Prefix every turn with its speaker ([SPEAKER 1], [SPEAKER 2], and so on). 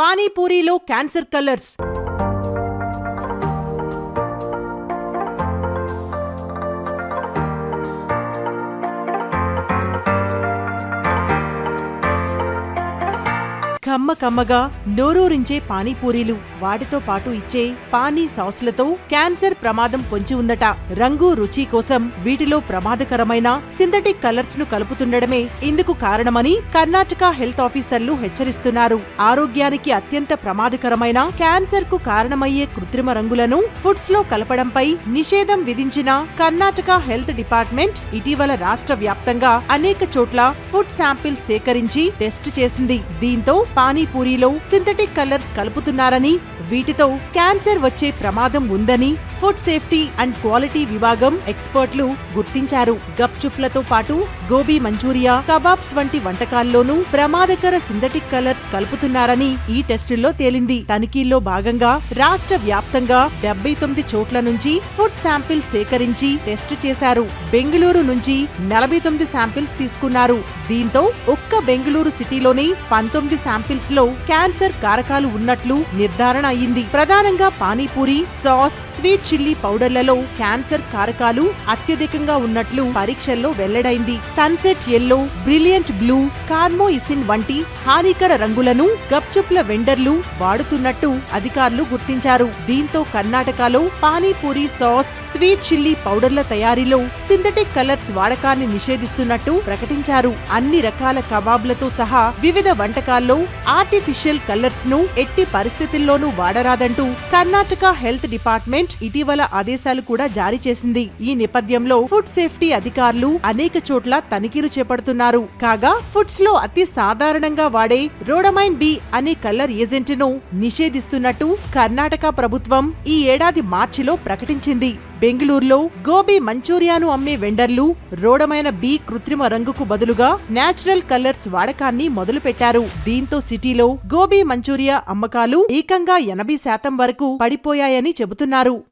[SPEAKER 1] పానీపూరిలో cancer colours. కమ్మగా నోరూరించే పానీపూరీలు, వాటితో పాటు ఇచ్చే పానీ సాస్లతో క్యాన్సర్ ప్రమాదం పొంచి ఉందట. రంగు రుచి కోసం వీటిలో ప్రమాదకరమైన సింథటిక్ కలర్స్ ను కలుపుతుండడమే ఇందుకు కారణమని కర్ణాటక హెల్త్ ఆఫీసర్లు హెచ్చరిస్తున్నారు. ఆరోగ్యానికి అత్యంత ప్రమాదకరమైన క్యాన్సర్ కు కారణమయ్యే కృత్రిమ రంగులను ఫుడ్స్ లో కలపడంపై నిషేధం విధించిన కర్ణాటక హెల్త్ డిపార్ట్మెంట్ ఇటీవల రాష్ట్ర వ్యాప్తంగా అనేక చోట్ల ఫుడ్ శాంపిల్ సేకరించి టెస్ట్ చేసింది. దీంతో పానీపూరిలో సింథటిక్ కలర్స్ కలుపుతున్నారని, వీటితో క్యాన్సర్ వచ్చే ప్రమాదం ఉందని ఫుడ్ సేఫ్టీ అండ్ క్వాలిటీ విభాగం ఎక్స్పర్ట్లు గుర్తించారు. గప్చుప్లతో పాటు గోబీ మంచూరియా, కబాబ్స్ వంటి వంటకాల్లోనూ ప్రమాదకర సింథటిక్ కలర్స్ కలుపుతున్నారని ఈ టెస్టుల్లో తేలింది. తనిఖీల్లో భాగంగా రాష్ట్ర వ్యాప్తంగా 79 చోట్ల నుంచి ఫుడ్ శాంపిల్ సేకరించి టెస్ట్ చేశారు. బెంగళూరు నుంచి 49 శాంపిల్స్ తీసుకున్నారు. దీంతో ఒక్క బెంగళూరు సిటీలోని 19 శాంపిల్స్ లో క్యాన్సర్ కారకాలు ఉన్నట్లు నిర్ధారణ అయింది. ప్రధానంగా పానీపూరి, సాస్, స్వీట్ చిల్లీ పౌడర్లలో క్యాన్సర్ కారకాలు అత్యధికంగా ఉన్నట్లు పరీక్షల్లో వెల్లడైంది. Sunset yellow, brilliant blue, carmoisine వంటి హానికర రంగులను గప్చుప్ల వెండర్లు వాడుతున్నట్టు అధికారులు గుర్తించారు. దీంతో కర్ణాటకలో పానీపూరి సాస్, స్వీట్ చిల్లీ పౌడర్ల తయారీలో సింథటిక్ కలర్స్ వాడకాన్ని నిషేధిస్తున్నట్టు ప్రకటించారు. అన్ని రకాల కబాబ్లతో సహా వివిధ వంటకాల్లో ఆర్టిఫిషియల్ కలర్స్ ను ఎట్టి పరిస్థితుల్లోనూ వాడరాదంటూ కర్ణాటక హెల్త్ డిపార్ట్మెంట్ ఇటీవల ఆదేశాలు కూడా జారీ చేసింది. ఈ నేపథ్యంలో ఫుడ్ సేఫ్టీ అధికారులు అనేక చోట్ల తనిఖీలు చేపడుతున్నారు. కాగా ఫుడ్స్ లో అతి సాధారణంగా వాడే రోడమైన్ బి అనే కలర్ ఏజెంట్ ను నిషేధిస్తున్నట్టు కర్ణాటక ప్రభుత్వం ఈ ఏడాది మార్చిలో ప్రకటించింది. బెంగళూరులో గోబీ మంచూరియాను అమ్మే వెండర్లు రోడమైన బి కృత్రిమ రంగుకు బదులుగా నేచురల్ కలర్స్ వాడకాన్ని మొదలుపెట్టారు. దీంతో సిటీలో గోబీ మంచూరియా అమ్మకాలు ఏకంగా 80% వరకు పడిపోయాయని చెబుతున్నారు.